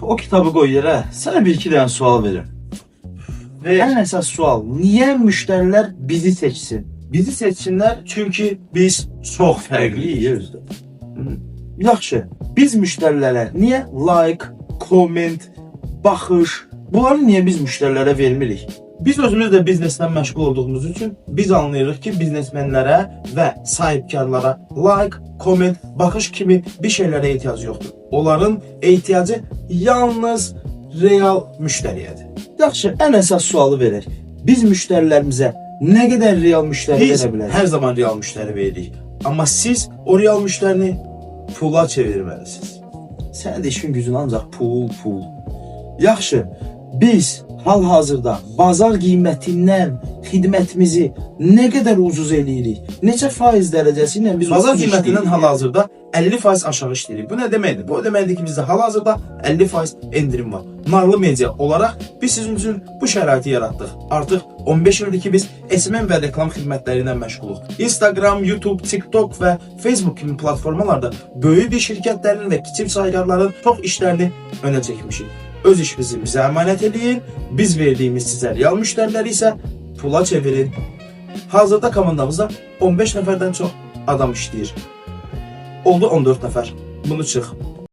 o kitabı qoy yerə. Sənə bir iki dənə sual verim. Ve Ən əsas sual, niyə müştərilər bizi seçsin? bizi seçsinler çünkü biz çok fərqliyik. Özdə. Yaxşı, biz müştərilərə niyə like, comment, baxış, bunları niyə biz müştərilərə vermirik? Biz özümüz de biznesle məşğul olduğumuz için biz anlayırıq ki, biznesmenlərə və sahibkarlara like, comment, baxış kimi bir şeylərə ehtiyac yoxdur. Onların ehtiyacı yalnız real müştəriyədir. Yaxşı, ən əsas sualı verək. Biz müştərilərimizə nə qədər real müştəri Biz verə bilərik? hər zaman real müştəri veririk. Amma siz o real müştərini pula çevirməlisiniz. Sənin də işin gücün ancaq pul. Yaxşı, biz hal-hazırda bazar qiymətindən xidmətimizi nə qədər ucuz eləyirik? Neçə faiz dərəcəsi ilə biz Bazar ucuz qiymətindən işləyirik? hal-hazırda 50% aşağı işləyirik. Bu nə deməkdir? Bu o deməkdir ki, bizdə hal-hazırda 50% endirim var. Narlı media olaraq biz sizin üçün bu şəraiti yaratdıq. Artıq 15 ildir ki, biz SMM və reklam xidmətləri ilə məşğuluq. Instagram, YouTube, TikTok və Facebook kimi platformalarda böyük bir şirkətlərin və kiçik sahibkarların çox işlərini önə çəkmişik. Öz işimizi bizə əmanət edin, biz verdiyimiz sizə real müştəriləri isə pula çevirin. Hazırda komandamızda 15 nəfərdən çox adam işləyir. Oldu 14 nəfər. Bunu çıx.